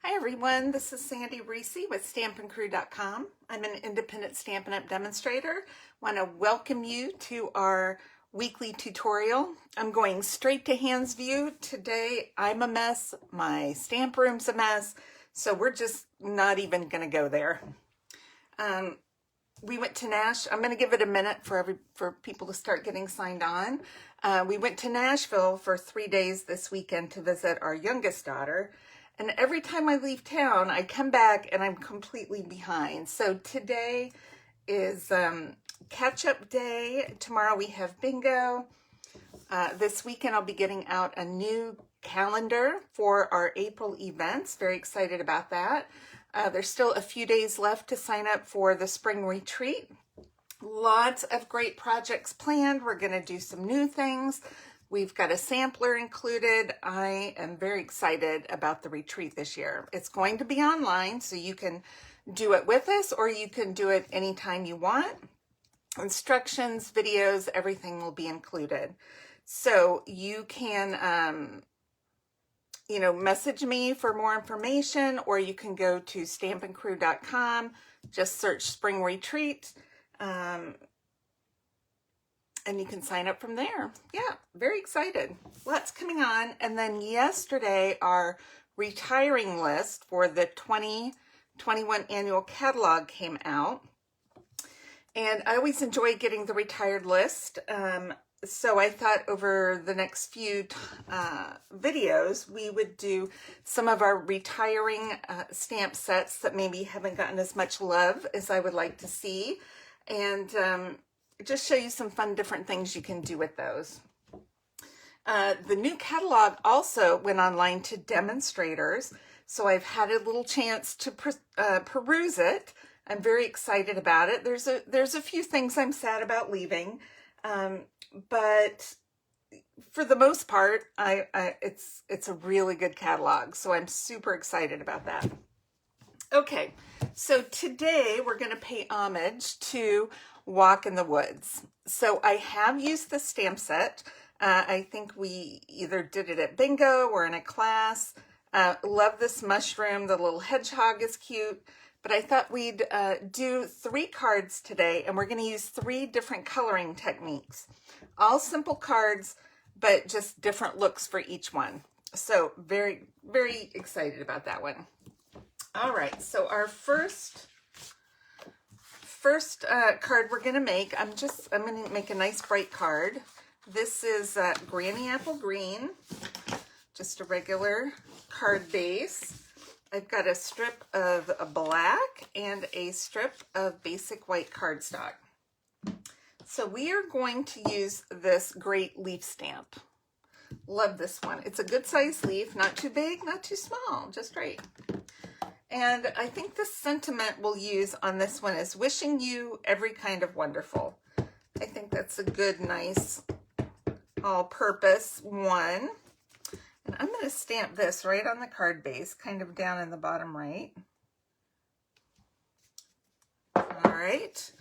Hi everyone, this is Sandy Reese with StampinCrew.com. I'm an independent Stampin' Up! Demonstrator. Want to welcome you to our weekly tutorial. I'm going straight to hands view. Today I'm a mess, my stamp room's a mess, so we're just not even going to go there. We went to Nash. I'm going to give it a minute for people to start getting signed on. We went to Nashville for 3 days this weekend to visit our youngest daughter. And every time I leave town, I come back and I'm completely behind. So today is catch-up day. Tomorrow we have bingo. This weekend I'll be getting out a new calendar for our April events. Very excited about that. There's still a few days left to sign up for the spring retreat. Lots of great projects planned. We're going to do some new things. We've got a sampler included. I am very excited about the retreat this year. It's going to be online, so you can do it with us or you can do it anytime you want. Instructions, videos, everything will be included. So you can, message me for more information, or you can go to StampinCrew.com, just search Spring Retreat, and you can sign up from there. Yeah, very excited. Lots coming on. And then yesterday, our retiring list for the 2021 annual catalog came out. And I always enjoy getting the retired list. So I thought over the next few videos, we would do some of our retiring stamp sets that maybe haven't gotten as much love as I would like to see. And just show you some fun different things you can do with those. The new catalog also went online to demonstrators, so I've had a little chance to peruse it. I'm very excited about it. There's a few things I'm sad about leaving, but for the most part, it's a really good catalog, so I'm super excited about that. Okay, so today we're going to pay homage to Walk in the Woods. So I have used the stamp set. I think we either did it at bingo or in a class. Love this mushroom. The little hedgehog is cute. But I thought we'd do 3 cards today, and we're going to use 3 different coloring techniques. All simple cards, but just different looks for each one. So very, very excited about that one. All right, so our first card we're going to make, I'm going to make a nice bright card. This is Granny Apple Green, just a regular card base. I've got a strip of black and a strip of basic white cardstock. So we are going to use this great leaf stamp. Love this one. It's a good size leaf, not too big, not too small, just right. And I think the sentiment we'll use on this one is wishing you every kind of wonderful. I think that's a good, nice, all-purpose one. And I'm going to stamp this right on the card base, kind of down in the bottom right. All right.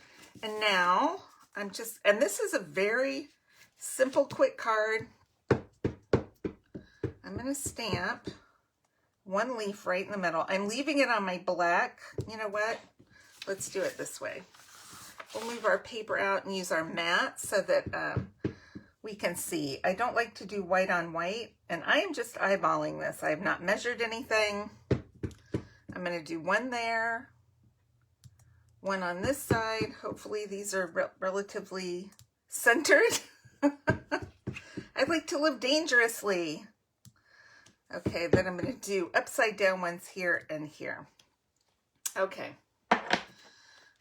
And now and this is a very simple, quick card. I'm going to stamp one leaf right in the middle. I'm leaving it on my black. You know what? Let's do it this way. We'll move our paper out and use our mat so that we can see. I don't like to do white on white, and I am just eyeballing this. I have not measured anything. I'm going to do one there, one on this side. Hopefully these are relatively centered. I like to live dangerously. Okay, then I'm going to do upside down ones here and here. Okay,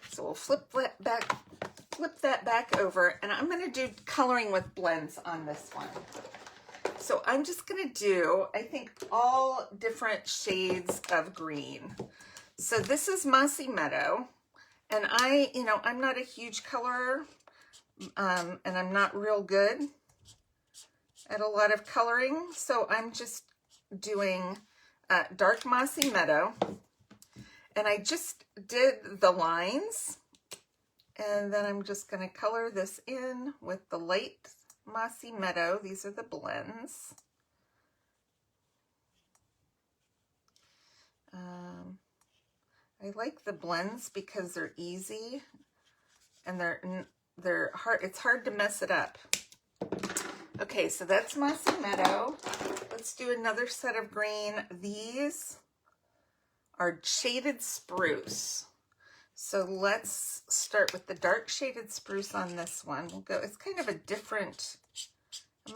so we'll flip that back over, and I'm going to do coloring with blends on this one. So I'm just going to do, I think, all different shades of green. So this is Mossy Meadow, and I'm not a huge colorer, and I'm not real good at a lot of coloring, so I'm just doing dark Mossy Meadow, and I just did the lines, and then I'm just going to color this in with the light Mossy Meadow. These are the blends. I like the blends because they're easy and they're hard. It's hard to mess it up. Okay, so that's Mossy Meadow. Let's do another set of green. These are shaded spruce. So let's start with the dark shaded spruce on this one. We'll go, it's kind of a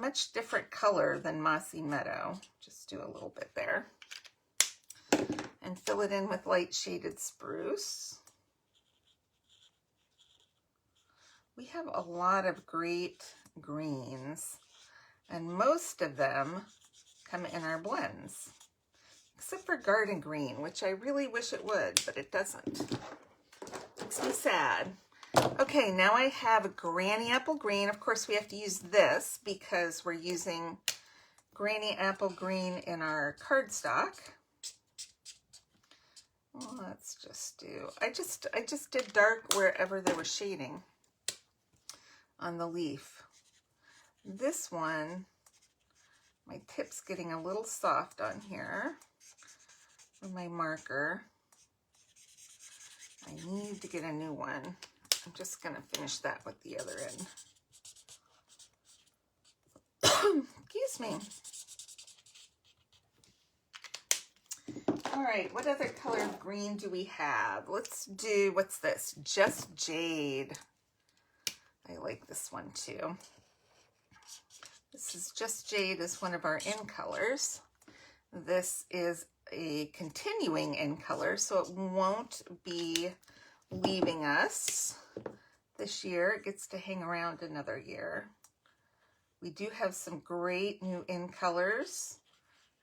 much different color than Mossy Meadow. Just do a little bit there. And fill it in with light shaded spruce. We have a lot of great greens, and most of them come in our blends, except for Garden Green, which I really wish it would, but it doesn't. Makes me sad. Okay, now I have Granny Apple Green. Of course, we have to use this because we're using Granny Apple Green in our cardstock. Well, let's just do, I just did dark wherever there was shading on the leaf. This one, my tip's getting a little soft on here with my marker. I need to get a new one. I'm just going to finish that with the other end. Excuse me. All right, what other color of green do we have? Let's do, what's this? Just Jade. I like this one too. This is Just Jade is one of our in colors. This is a continuing in color, so it won't be leaving us this year. It gets to hang around another year. We do have some great new in colors.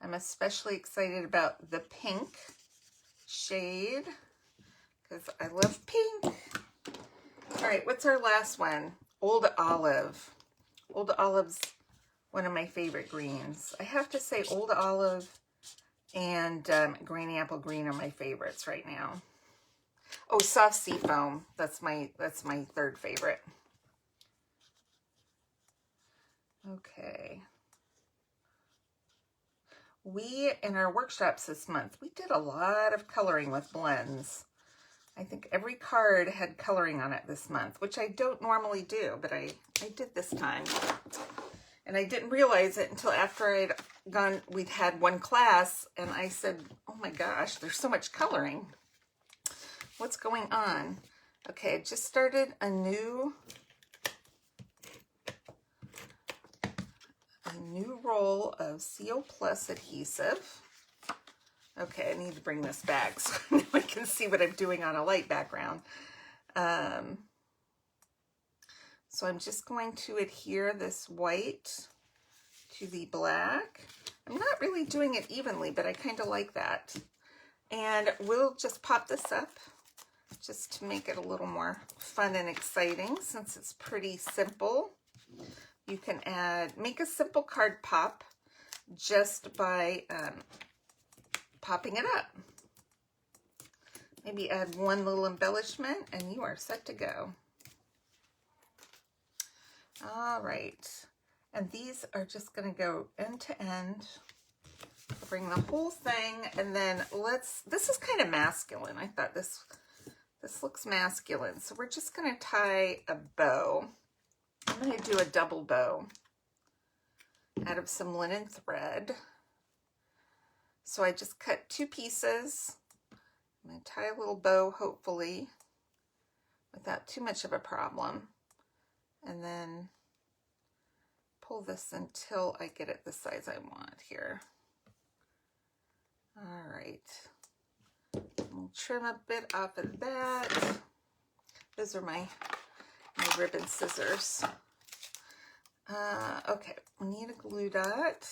I'm especially excited about the pink shade because I love pink. All right, what's our last one? Old Olive. Old Olive's one of my favorite greens. I have to say Old Olive and Granny Apple Green are my favorites right now. Oh, Soft Sea Foam. That's my third favorite. Okay. We, in our workshops this month, we did a lot of coloring with blends. I think every card had coloring on it this month, which I don't normally do, but I did this time. And I didn't realize it until after we'd had one class, and I said, oh my gosh, there's so much coloring. What's going on? Okay, I just started a new roll of CO Plus adhesive. Okay, I need to bring this back so I can see what I'm doing on a light background. So I'm just going to adhere this white to the black. I'm not really doing it evenly, but I kind of like that. And we'll just pop this up just to make it a little more fun and exciting since it's pretty simple. You can make a simple card pop just by popping it up. Maybe add one little embellishment and you are set to go. All right, and these are just going to go end to end. Bring the whole thing, and then this is kind of masculine. I thought this looks masculine, so we're just going to tie a bow. I'm going to do a double bow out of some linen thread. So I just cut 2 pieces. I'm going to tie a little bow, hopefully, without too much of a problem. And then pull this until I get it the size I want here. All right. We'll trim a bit off of that. Those are my ribbon scissors. Okay, we need a glue dot.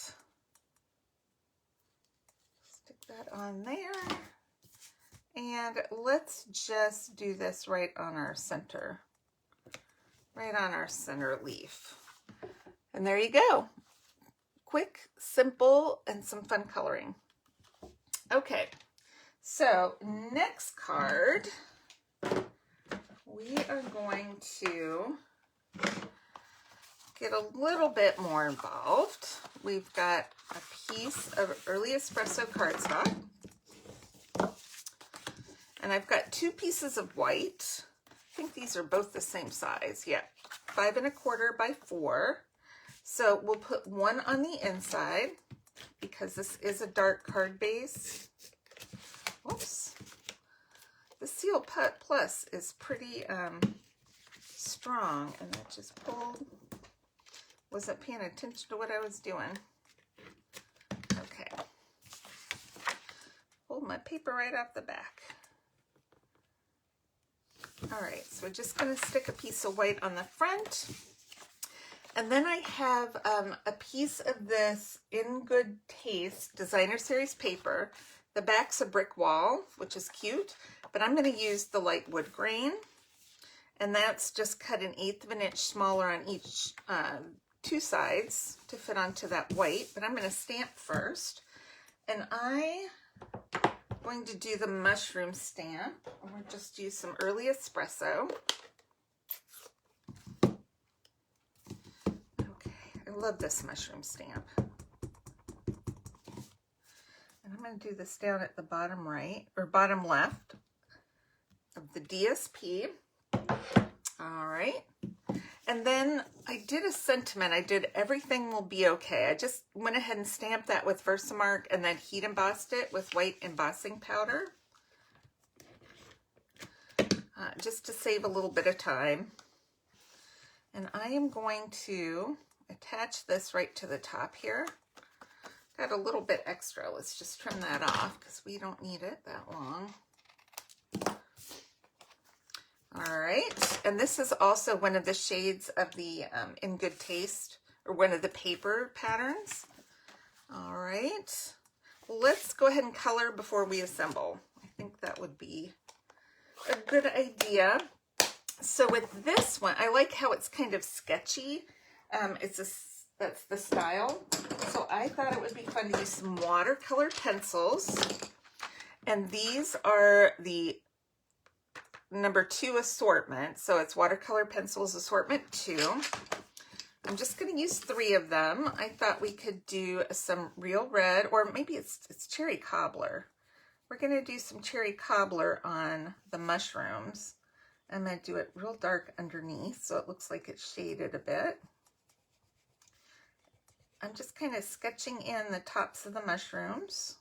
Stick that on there. And let's just do this right on our center leaf. And there you go. Quick, simple, and some fun coloring. Okay, so next card, we are going to get a little bit more involved. We've got a piece of Early Espresso cardstock. And I've got 2 pieces of white. I think these are both the same size. Yeah, 5 1/4 by 4. So we'll put one on the inside because this is a dark card base. Whoops. The Seal Put Plus is pretty strong, and that just pulled. Wasn't paying attention to what I was doing. Okay. Pulled my paper right off the back. All right, so we're just going to stick a piece of white on the front. And then I have a piece of this In Good Taste Designer Series paper. The back's a brick wall, which is cute, but I'm going to use the light wood grain. And that's just cut 1/8 of an inch smaller on each 2 sides to fit onto that white. But I'm going to stamp first. And I'm going to do the mushroom stamp. And we'll just use some early espresso. I love this mushroom stamp. And I'm going to do this down at the bottom right, or bottom left of the DSP. All right. And then I did a sentiment. I did Everything Will Be Okay. I just went ahead and stamped that with Versamark and then heat embossed it with white embossing powder. Just to save a little bit of time. And I am going to attach this right to the top here. Got a little bit extra. Let's just trim that off because we don't need it that long. All right, and this is also one of the shades of the In Good Taste, or one of the paper patterns. All right, let's go ahead and color before we assemble. I think that would be a good idea. So with this one, I like how it's kind of sketchy. That's the style. So I thought it would be fun to use some watercolor pencils. And these are the number 2 assortment. So it's watercolor pencils assortment 2. I'm just going to use 3 of them. I thought we could do some real red, or maybe it's cherry cobbler. We're going to do some cherry cobbler on the mushrooms. I'm going to do it real dark underneath so it looks like it's shaded a bit. I'm just kind of sketching in the tops of the mushrooms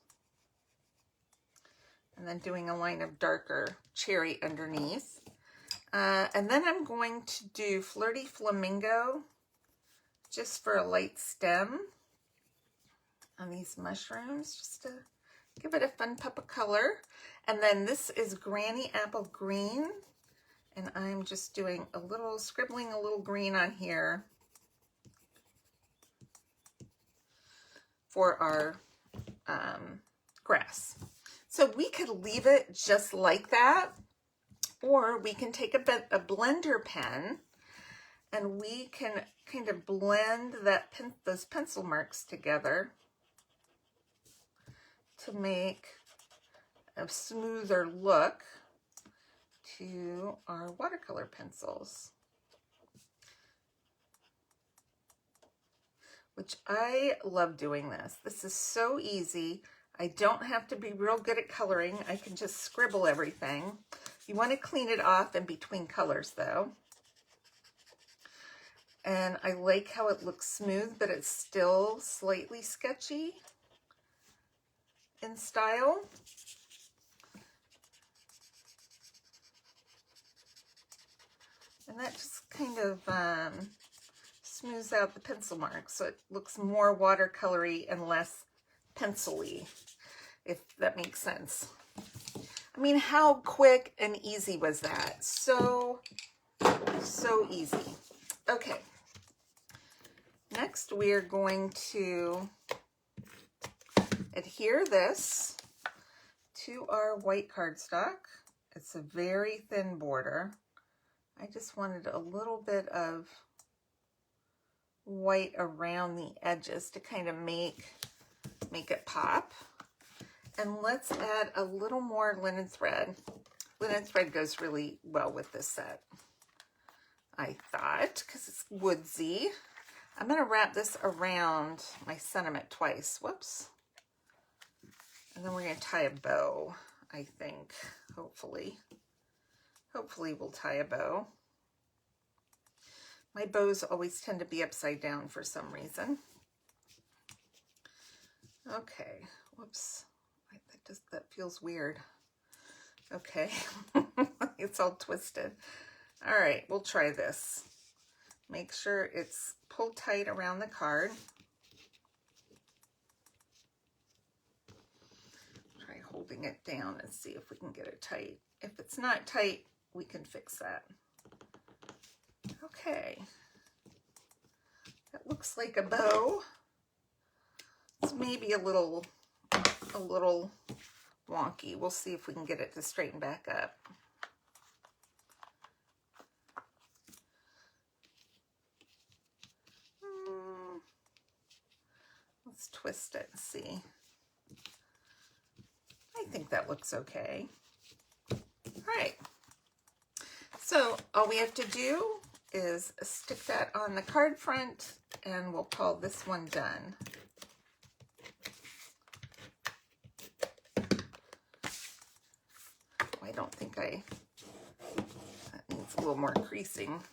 and then doing a line of darker cherry underneath. And then I'm going to do Flirty Flamingo just for a light stem on these mushrooms, just to give it a fun pop of color. And then this is Granny Apple Green, and I'm just doing a little, scribbling a little green on here for our grass. So we could leave it just like that, or we can take a blender pen and we can kind of blend those pencil marks together to make a smoother look to our watercolor pencils, which I love doing this. This is so easy. I don't have to be real good at coloring. I can just scribble everything. You want to clean it off in between colors though. And I like how it looks smooth, but it's still slightly sketchy in style. And that just kind of smooths out the pencil marks so it looks more watercolory and less pencil-y, if that makes sense. I mean, how quick and easy was that? So easy. Okay. Next, we're going to adhere this to our white cardstock. It's a very thin border. I just wanted a little bit of white around the edges to kind of make it pop. And let's add a little more linen thread. Linen thread goes really well with this set, I thought, because it's woodsy. I'm going to wrap this around my sentiment twice. Whoops. And then we're going to tie a bow, I think. hopefully. Hopefully we'll tie a bow. My bows always tend to be upside down for some reason. Okay, whoops, that feels weird. Okay, it's all twisted. All right, we'll try this. Make sure it's pulled tight around the card. Try holding it down and see if we can get it tight. If it's not tight, we can fix that. Okay, that looks like a bow. It's maybe a little wonky. We'll see if we can get it to straighten back up. Let's twist it and see. I think that looks okay. All right. So all we have to do is stick that on the card front and we'll call this one done. I don't think that needs a little more creasing.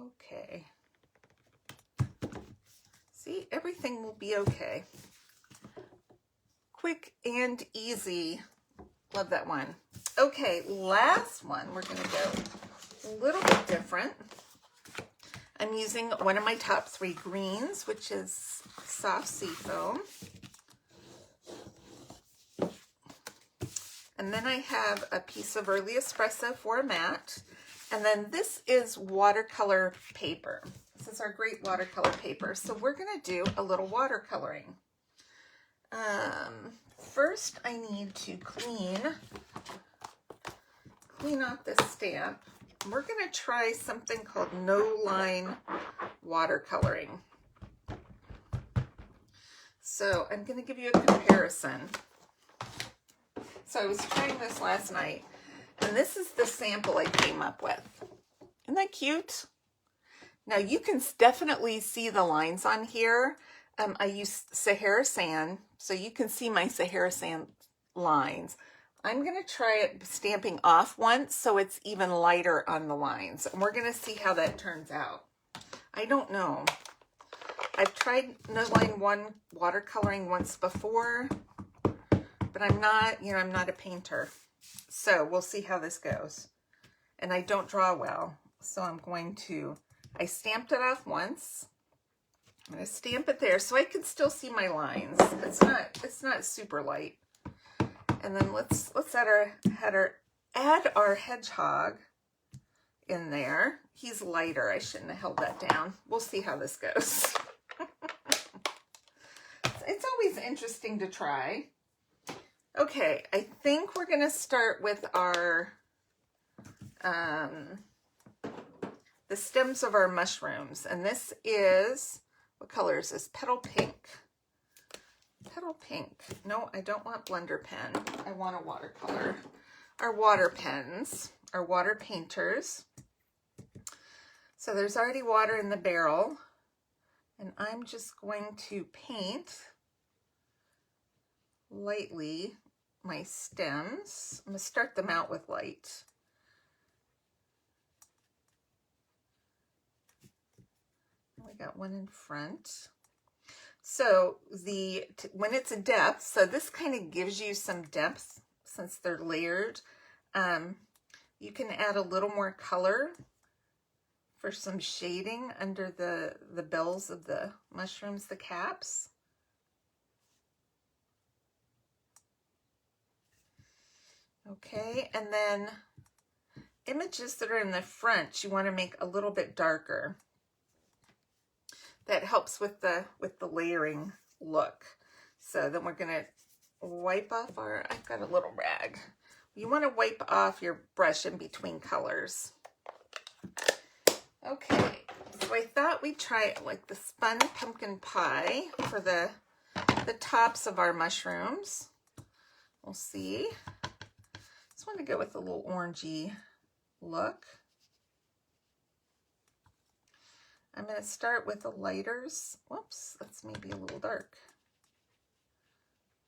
Okay. See, everything will be okay. Quick and easy. Love that one. Okay, last one. We're going to go a little bit different. I'm using one of my top 3 greens, which is soft seafoam. And then I have a piece of early espresso for a mat. And then this is watercolor paper. This is our great watercolor paper. So we're going to do a little watercoloring. First, I need to clean off this stamp. We're going to try something called no line watercoloring. So I'm going to give you a comparison. So I was trying this last night, and this is the sample I came up with. Isn't that cute? Now you can definitely see the lines on here. I use Sahara sand, so you can see my Sahara sand lines. I'm going to try it stamping off once so it's even lighter on the lines. And we're going to see how that turns out. I don't know. I've tried no line one watercoloring once before, but I'm not a painter. So we'll see how this goes. And I don't draw well, so I stamped it off once. I'm going to stamp it there so I can still see my lines. It's not super light. And then let's add our hedgehog in there. He's lighter. I shouldn't have held that down. We'll see how this goes. It's always interesting to try. Okay, I think we're going to start with our the stems of our mushrooms. And this is, what color is this? Petal Pink. Petal Pink. No, I don't want blender pen. I want a watercolor. Our water pens, our water painters. So there's already water in the barrel. And I'm just going to paint lightly my stems. I'm going to start them out with light. We got one in front. So when it's a depth, so this kind of gives you some depth since they're layered. You can add a little more color for some shading under the bells of the mushrooms, the caps. Okay, and then images that are in the front, you want to make a little bit darker. That helps with the layering look. So then we're going to wipe off I've got a little rag. You want to wipe off your brush in between colors. Okay, so I thought we'd try like the spun pumpkin pie for the tops of our mushrooms. We'll see. Just want to go with a little orangey look. I'm going to start with the lighters. Whoops, that's maybe a little dark.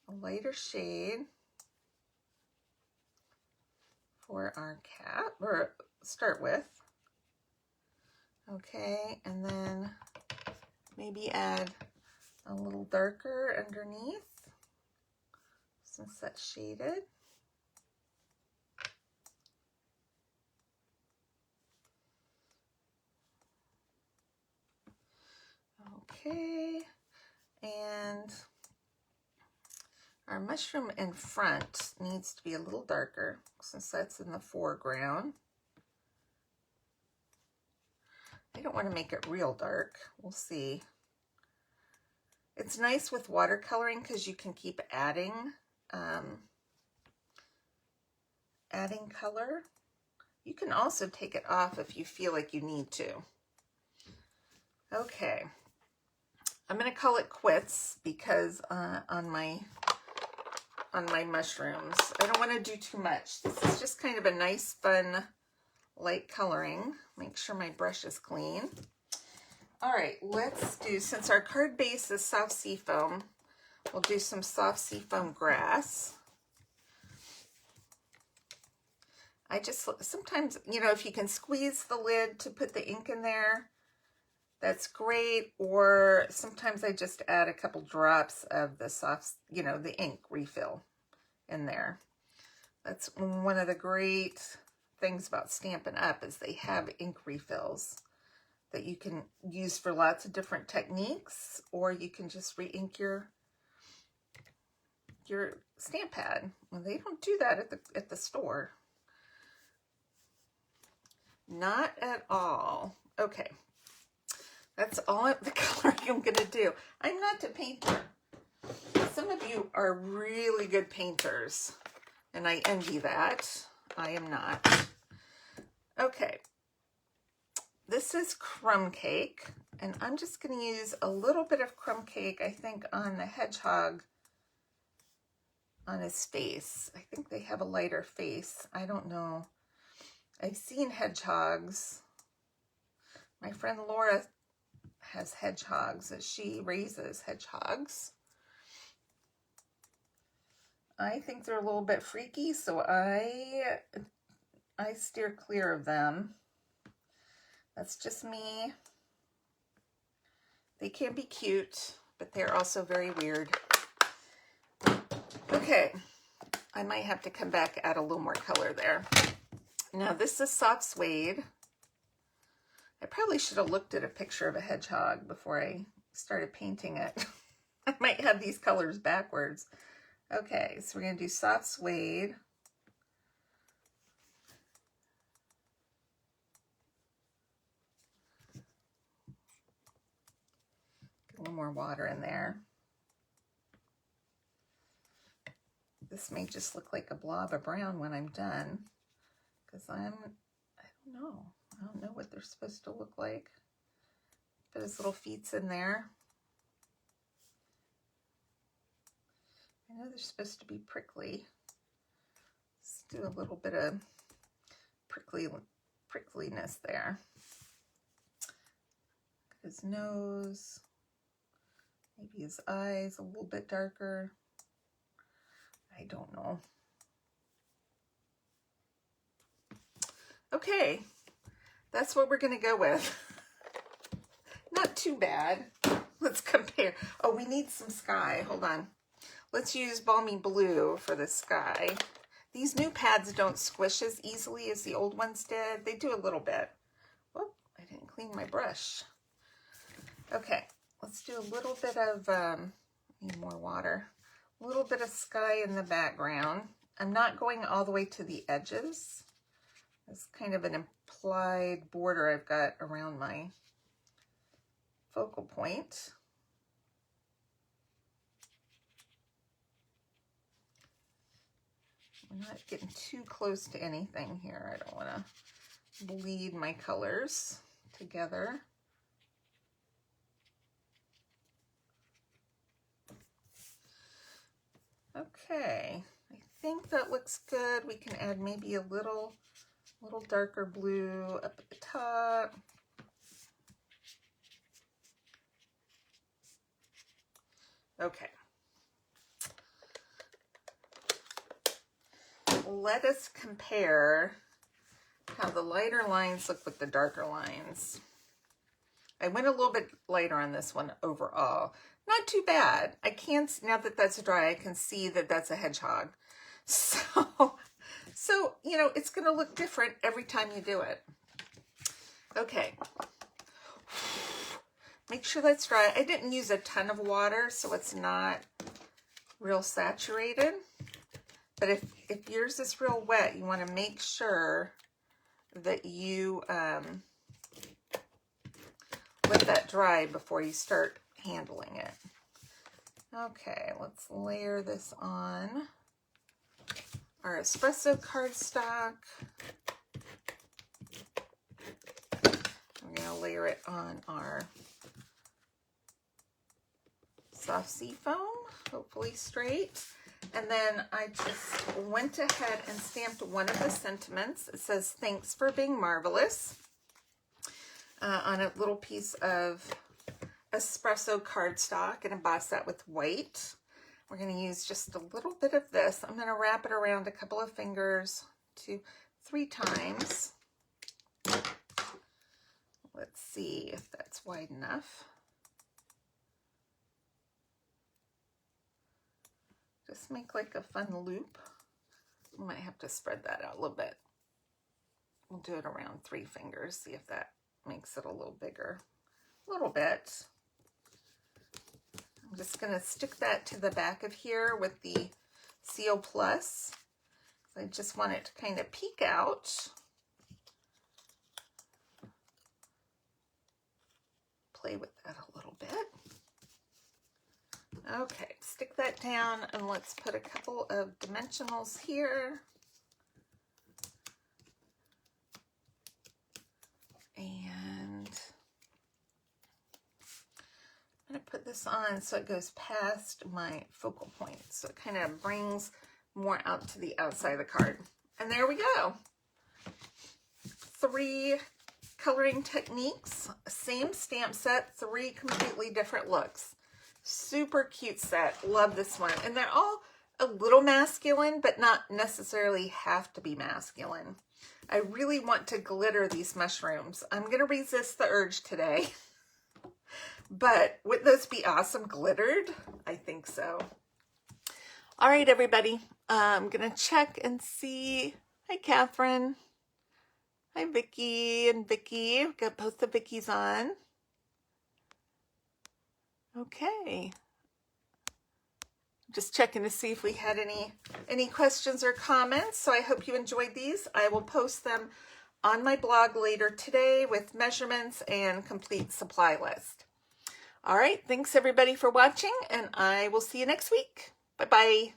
A lighter shade for our cat, or start with. Okay, and then maybe add a little darker underneath since that's shaded. Okay, and our mushroom in front needs to be a little darker since that's in the foreground. I don't want to make it real dark. We'll see. It's nice with watercoloring because you can keep adding color. You can also take it off if you feel like you need to. Okay, I'm going to call it quits because on my mushrooms, I don't want to do too much. This is just kind of a nice, fun, light coloring. Make sure my brush is clean. All right, let's do, since our card base is soft seafoam, we'll do some soft seafoam grass. I just, sometimes, you know, if you can squeeze the lid to put the ink in there, that's great. Or sometimes I just add a couple drops of the soft, you know, the ink refill in there. That's one of the great things about Stampin' Up! Is they have ink refills that you can use for lots of different techniques, or you can just re-ink your stamp pad. Well, they don't do that at the store. Not at all. Okay, that's all the coloring I'm gonna do. I'm not a painter. Some of you are really good painters, and I envy that. I am not. Okay, this is crumb cake, and I'm just going to use a little bit of crumb cake, I think, on the hedgehog, on his face. I think they have a lighter face. I don't know. I've seen hedgehogs. My friend Laura has hedgehogs, that she raises hedgehogs. I think they're a little bit freaky, so I steer clear of them. That's just me. They can be cute, but they're also very weird. Okay, I might have to come back, add a little more color there. Now this is soft suede. I probably should have looked at a picture of a hedgehog before I started painting it. I might have these colors backwards. Okay, so we're going to do soft suede. Get a little more water in there. This may just look like a blob of brown when I'm done, because I don't know what they're supposed to look like. Put his little feet's in there. I know they're supposed to be prickly. Let's do a little bit of prickliness there. His nose, maybe his eyes a little bit darker. I don't know. Okay, that's what we're going to go with. Not too bad. Let's compare. Oh, we need some sky. Hold on. Let's use Balmy Blue for the sky. These new pads don't squish as easily as the old ones did. They do a little bit. Whoop, I didn't clean my brush. Okay, let's do a little bit of, need more water. A little bit of sky in the background. I'm not going all the way to the edges. It's kind of an implied border I've got around my focal point. I'm not getting too close to anything here. I don't want to bleed my colors together. Okay, I think that looks good. We can add maybe a little darker blue up at the top. Okay. let us compare how the lighter lines look with the darker lines. I went a little bit lighter on this one overall. Not too bad. I can, now that that's dry, I can see that that's a hedgehog. So you know, it's going to look different every time you do it. Okay. Make sure that's dry. I didn't use a ton of water, so it's not real saturated. But if yours is real wet, you want to make sure that you let that dry before you start handling it. Okay, let's layer this on our espresso cardstock. We're going to layer it on our soft sea foam, hopefully straight. And then I just went ahead and stamped one of the sentiments. It says, "Thanks for being marvelous," on a little piece of espresso cardstock, and emboss that with white. We're going to use just a little bit of this. I'm going to wrap it around a couple of fingers, 2-3 times. Let's see if that's wide enough. Just make like a fun loop. We might have to spread that out a little bit. We'll do it around 3 fingers, see if that makes it a little bigger. A little bit. I'm just going to stick that to the back of here with the CO Plus. I just want it to kind of peek out. Play with that a little bit. Okay, stick that down, and let's put a couple of dimensionals here. And I'm going to put this on so it goes past my focal point. So it kind of brings more out to the outside of the card. And there we go. 3 coloring techniques, same stamp set, 3 completely different looks. Super cute set. Love this one. And they're all a little masculine, but not necessarily have to be masculine. I really want to glitter these mushrooms. I'm going to resist the urge today. But would those be awesome glittered? I think so. All right, everybody. I'm going to check and see. Hi, Catherine. Hi, Vicki and Vicki. We've got both the Vickies on. Okay. Just checking to see if we had any questions or comments. So I hope you enjoyed these. I will post them on my blog later today with measurements and complete supply list. All right. Thanks everybody for watching, and I will see you next week. Bye-bye.